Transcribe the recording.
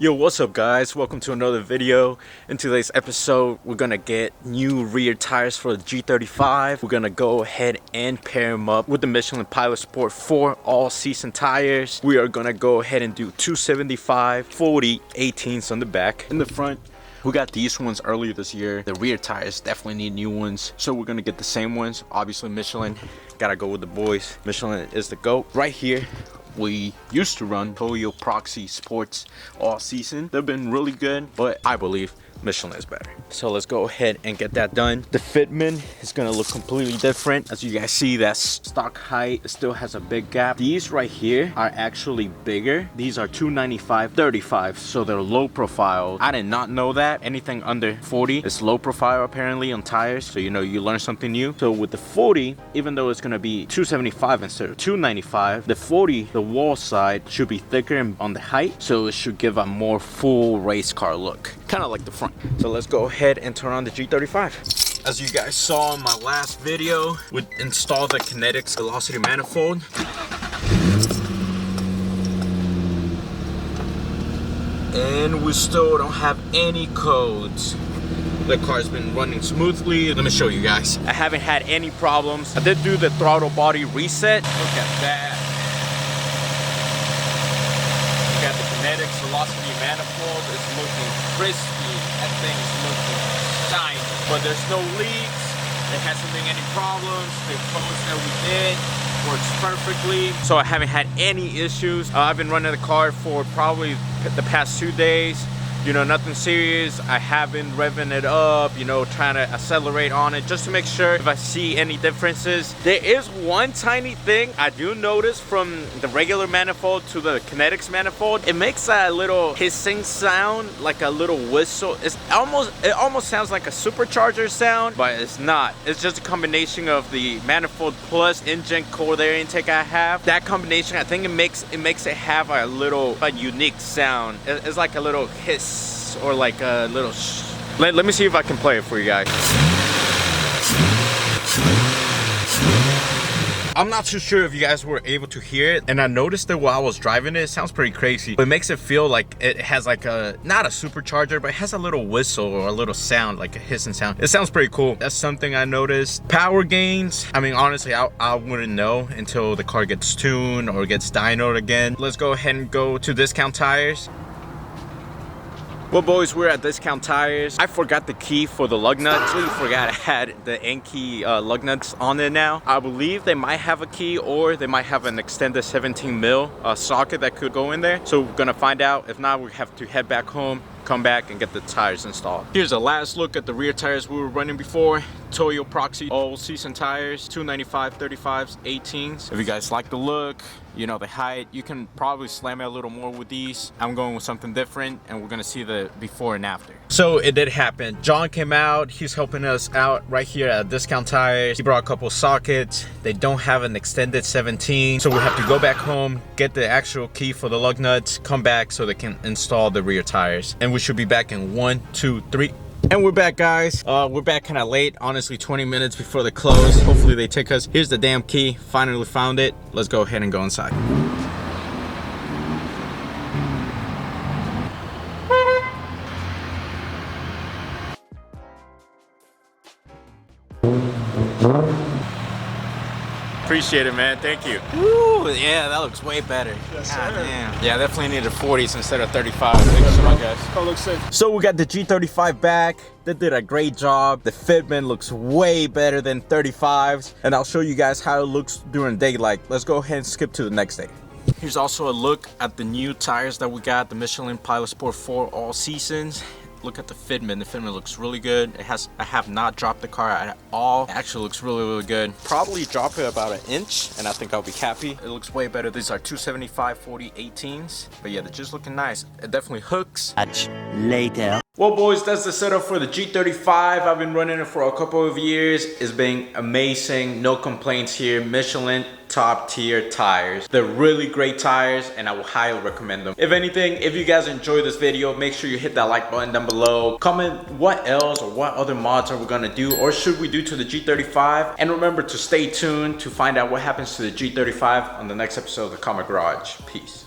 Yo, what's up guys? Welcome to another video. In today's episode, we're gonna get new rear tires for the G35. We're gonna go ahead and pair them up with the Michelin Pilot Sport 4 all-season tires. We are gonna go ahead and do 275, 40, 18s on the back. In the front, we got these ones earlier this year. The rear tires definitely need new ones, so we're gonna get the same ones. Obviously Michelin, gotta go with the boys. Michelin is the GOAT. Right here, we used to run Toyo Proxy Sports all season. They've been really good, but I believe Michelin is better. So let's go ahead and get that done. The fitment is gonna look completely different. As you guys see, that stock height still has a big gap. These right here are actually bigger. These are 295 35, so they're low profile. I did not know that. Anything under 40 is low profile apparently on tires, so you know, you learn something new. So with the 40, even though it's gonna be 275 instead of 295, the 40, the wall side should be thicker on the height, so it should give a more full race car look, kind of like the front. So let's go ahead and turn on the G35. As you guys saw in my last video, we installed the Kinetics velocity manifold. And we still don't have any codes. The car's been running smoothly. Let me show you guys. I haven't had any problems. I did do the throttle body reset. Look at that. We got the Kinetics velocity manifold. It's looking crispy. That thing's looking shiny. But there's no leaks. It hasn't been any problems. The codes that we did works perfectly. So I haven't had any issues. I've been running the car for probably the past 2 days. You know, nothing serious. I haven't revving it up, you know, trying to accelerate on it just to make sure if I see any differences. There is one tiny thing I do notice from the regular manifold to the Kinetics manifold. It makes a little hissing sound, like a little whistle. It almost sounds like a supercharger sound, but it's not. It's just a combination of the manifold plus engine cold air intake I have. That combination, I think it makes it have a unique sound. It's like a little hiss, or like a little let me see if I can play it for you guys. I'm not too sure if you guys were able to hear it, and I noticed that while I was driving it sounds pretty crazy, but it makes it feel like it has like not a supercharger, but it has a little whistle or a little sound, like a hissing sound. It sounds pretty cool. That's something I noticed. Power gains, I mean, honestly, I wouldn't know until the car gets tuned or gets dynoed again. Let's go ahead and go to Discount Tires. Well boys, we're at Discount Tires. I forgot the key for the lug nut. I actually forgot I had the end key lug nuts on it now. I believe they might have a key, or they might have an extended 17 mil socket that could go in there. So we're gonna find out. If not, we have to head back home, come back and get the tires installed. Here's a last look at the rear tires we were running before. Toyo Proxy all season tires, 295 35s, 18s. If you guys like the look, you know, the height, you can probably slam it a little more with these. I'm going with something different, and we're gonna see the before and after. So it did happen. John came out, he's helping us out right here at Discount Tires. He brought a couple sockets. They don't have an extended 17, so we have to go back home, get the actual key for the lug nuts, come back so they can install the rear tires. And we should be back in 1, 2, 3. And we're back, guys. We're back kind of late, honestly, 20 minutes before the close. Hopefully they take us. Here's the damn key. Finally found it. Let's go ahead and go inside. Appreciate it, man. Thank you. Woo, yeah, that looks way better. Yes, God sir. damn. Yeah, definitely needed 40s instead of 35. Thanks so much, guys. Oh, looks safe. So we got the G35 back. They did a great job. The fitment looks way better than 35s, and I'll show you guys how it looks during daylight. Let's go ahead and skip to the next day. Here's also a look at the new tires that we got, the Michelin Pilot Sport 4 all seasons. Look at the fitment. The fitment looks really good. I have not dropped the car at all. It actually looks really good. Probably drop it about an inch and I think I'll be happy. It looks way better. These are 275 40 18s, but yeah, they're just looking nice. It definitely hooks. Much later. Well boys, that's the setup for the G35. I've been running it for a couple of years. It's been amazing. No complaints here. Michelin top tier tires. They're really great tires and I will highly recommend them. If anything, if you guys enjoyed this video, make sure you hit that like button down below. Comment what else or what other mods are we gonna do or should we do to the G35. And remember to stay tuned to find out what happens to the G35 on the next episode of the KameGarage. Peace.